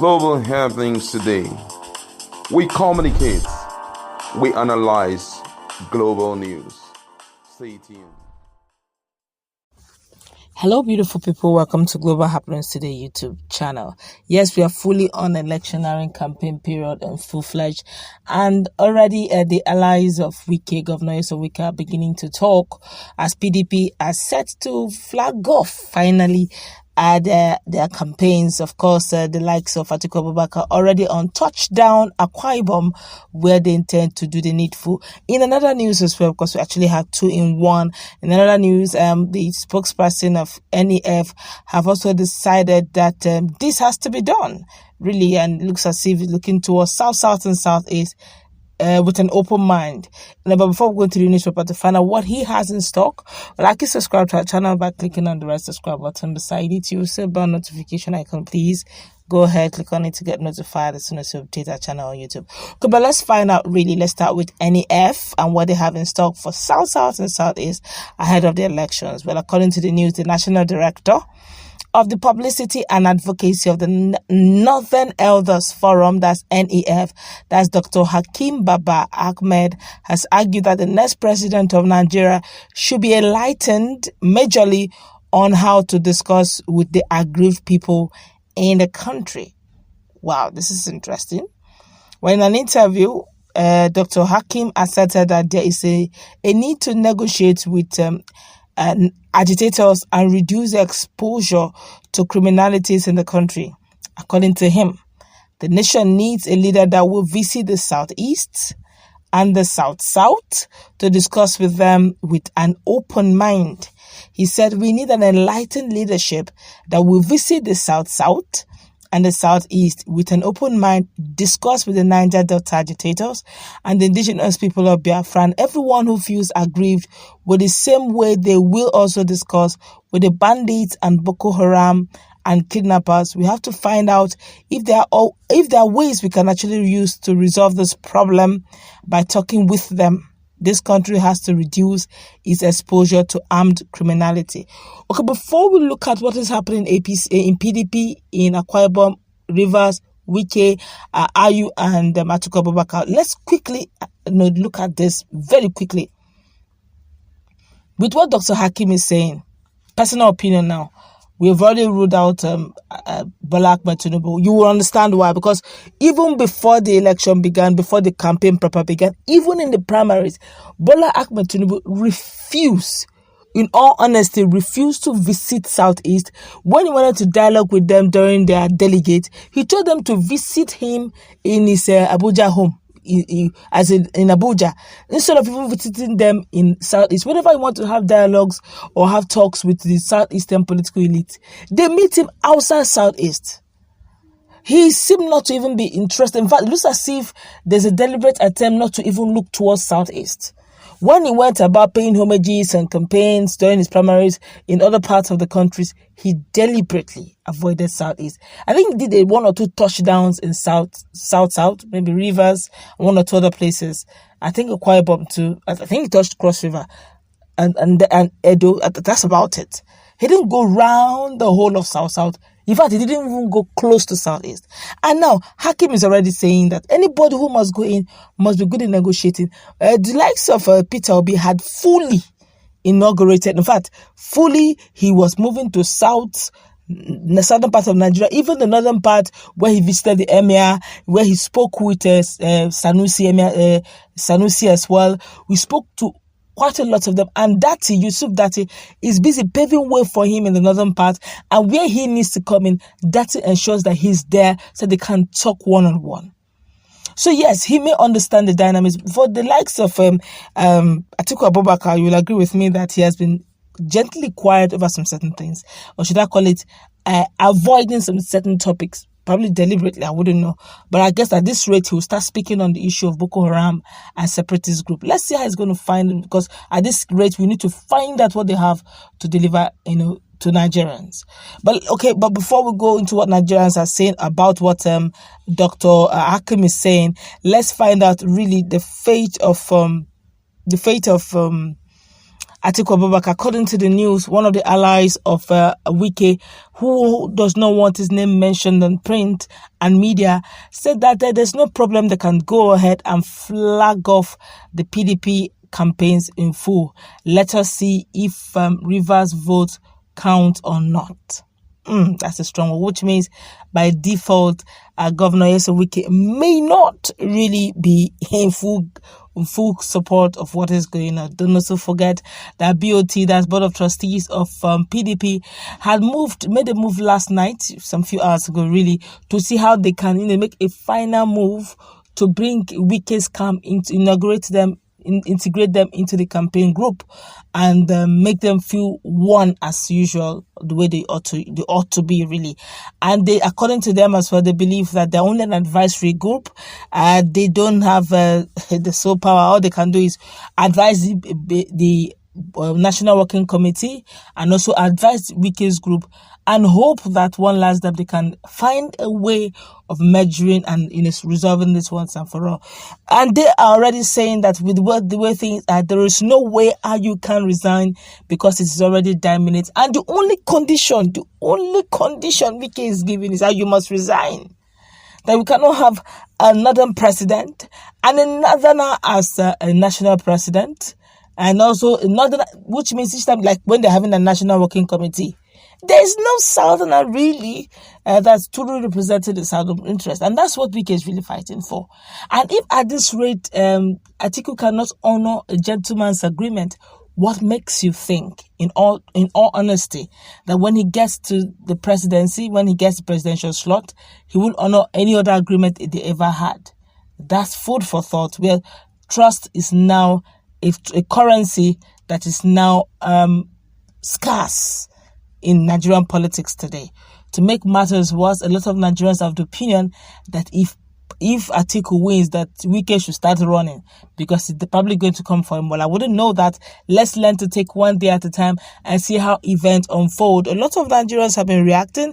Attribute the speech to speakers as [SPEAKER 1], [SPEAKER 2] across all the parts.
[SPEAKER 1] global happenings today. We communicate, we analyze global news. Stay tuned.
[SPEAKER 2] Hello, beautiful people. Welcome to Global Happenings Today YouTube channel. Yes, we are fully on electioneering campaign period and full-fledged. And already the allies of Wike, governors of Wike, are beginning to talk as PDP are set to flag off finally their campaigns. Of course, the likes of Atiku are already on touchdown Akwa Ibom, where they intend to do the needful. In another news as well, because we actually have two in one. In another news, the spokesperson of NEF have also decided that this has to be done, really, and it looks as if it's looking towards South, and Southeast with an open mind. But before we go into the newspaper to find out what he has in stock, like and subscribe to our channel by clicking on the red subscribe button beside it. You will see a bell notification icon. Please go ahead, click on it to get notified as soon as you update our channel on YouTube. Okay, but let's find out really. Let's start with NEF and what they have in stock for South and Southeast ahead of the elections. Well, according to the news, the National Director of the Publicity and Advocacy of the Northern Elders Forum, that's NEF, that's Dr. Hakeem Baba Ahmed, has argued that the next president of Nigeria should be enlightened majorly on how to discuss with the aggrieved people in the country. Wow, this is interesting. Well, in an interview, Dr. Hakeem asserted that there is a need to negotiate with agitators and reduce the exposure to criminalities in the country. According to him, the nation needs a leader that will visit the Southeast and the South to discuss with them with an open mind. He said we need an enlightened leadership that will visit the South and the Southeast with an open mind, discuss with the Niger Delta agitators and the indigenous people of Biafra and everyone who feels aggrieved with the same way they will also discuss with the bandits and Boko Haram and kidnappers. We have to find out if there are ways we can actually use to resolve this problem by talking with them. This country has to reduce its exposure to armed criminality. Okay, before we look at what is happening in PDP, in Akwa Ibom, Rivers, Wike, Ayu, and Atiku Abubakar, let's quickly look at this very quickly. With what Dr. Hakeem is saying, personal opinion now, we've already ruled out Bola Ahmed Tinubu. You will understand why. Because even before the election began, before the campaign proper began, even in the primaries, Bola Ahmed Tinubu refused to visit Southeast. When he wanted to dialogue with them during their delegate, he told them to visit him in his Abuja home. In Abuja, instead of even visiting them in Southeast. Whenever you want to have dialogues or have talks with the Southeastern political elite, they meet him outside Southeast. He seemed not to even be interested. In fact, it looks as if there's a deliberate attempt not to even look towards Southeast. When he went about paying homages and campaigns during his primaries in other parts of the countries, he deliberately avoided Southeast. I think he did one or two touchdowns in South, maybe Rivers, one or two other places. I think Akwa Ibom too. I think he touched Cross River and Edo. That's about it. He didn't go round the whole of South. In fact, he didn't even go close to Southeast. And now, Hakeem is already saying that anybody who must go in must be good in negotiating. The likes of Peter Obi had fully inaugurated. In fact, he was moving to the southern part of Nigeria, even the northern part where he visited the emir, where he spoke with Sanusi as well. We spoke to quite a lot of them, and Yusuf Dati is busy paving way for him in the northern part, and where he needs to come in, Dati ensures that he's there so they can talk one-on-one. So yes, he may understand the dynamics. For the likes of Atiku Abubakar, you will agree with me that he has been gently quiet over some certain things, or should I call it avoiding some certain topics. Probably deliberately, I wouldn't know. But I guess at this rate, he will start speaking on the issue of Boko Haram and separatist group. Let's see how he's going to find it, because at this rate, we need to find out what they have to deliver, to Nigerians. But before we go into what Nigerians are saying about what Dr. Hakeem is saying, let's find out really the fate of Atiku Abubakar, according to the news, one of the allies of Wike, who does not want his name mentioned in print and media, said that there's no problem. They can go ahead and flag off the PDP campaigns in full. Let us see if Rivers vote count or not. That's a strong one, which means by default, Governor Wike may not really be in full support of what is going on. Don't also forget that BOT, that's Board of Trustees of PDP, had made a move last night, some few hours ago, really, to see how they can make a final move to bring Wike's camp integrate them into the campaign group and make them feel one as usual, the way they ought to be, really. And they, according to them as well, they believe that they're only an advisory group. They don't have the sole power. All they can do is advise the National Working Committee and also advise Wike's group, and hope that one last step they can find a way of measuring and resolving this once and for all. And they are already saying that with the way things are, there is no way how you can resign because it is already 10 minutes. And the only condition Wike is giving is that you must resign. That we cannot have another president and another now as a national president. And also another, which means each time, like when they're having a National Working Committee, there's no Southerner really that's truly representing the Southern interest. And that's what Wike is really fighting for. And if at this rate, Atiku cannot honor a gentleman's agreement, what makes you think, in all honesty, that when he gets to the presidency, when he gets the presidential slot, he will honor any other agreement they ever had? That's food for thought, where trust is now a currency that is now scarce in Nigerian politics today. To make matters worse, a lot of Nigerians have the opinion that if Atiku wins, that Wike should start running because they're probably going to come for him. Well, I wouldn't know that. Let's learn to take one day at a time and see how events unfold. A lot of Nigerians have been reacting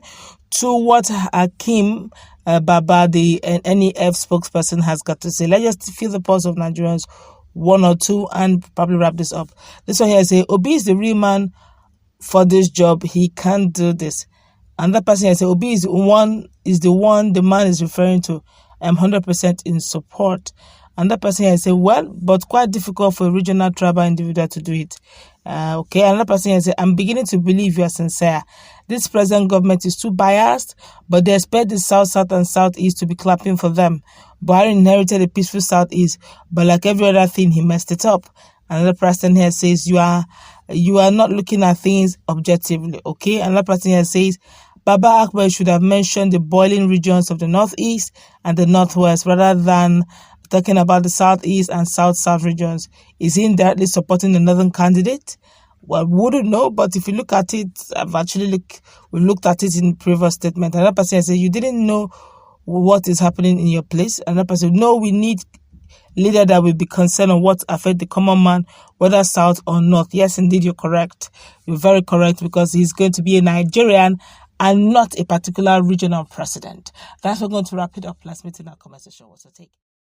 [SPEAKER 2] to what Hakim Baba, the NEF spokesperson, has got to say. Let's just feel the pulse of Nigerians, one or two, and probably wrap this up. This one here says, Obi is the real man for this job. He can't do this. Another person here says, Obi is the one the man is referring to. I'm 100% in support. Another person here says, well, but quite difficult for a regional tribal individual to do it. Okay. Another person here says, I'm beginning to believe you are sincere. This present government is too biased, but they expect the South, and Southeast to be clapping for them. Buhari inherited a peaceful Southeast, but like every other thing, he messed it up. Another person here says, you are not looking at things objectively. Okay. Another person here says, Baba Akbar should have mentioned the boiling regions of the Northeast and the Northwest rather than talking about the Southeast and South regions. Is he indirectly supporting the Northern candidate? Well, we wouldn't know, but if you look at it, we looked at it in previous statement. Another person said, you didn't know what is happening in your place. Another person, no, we need leader that will be concerned on what affect the common man, whether South or North. Yes, indeed, you're correct. You're very correct, because he's going to be a Nigerian and not a particular regional president. That's what we're going to wrap it up. Let's meet in our conversation. What's your take?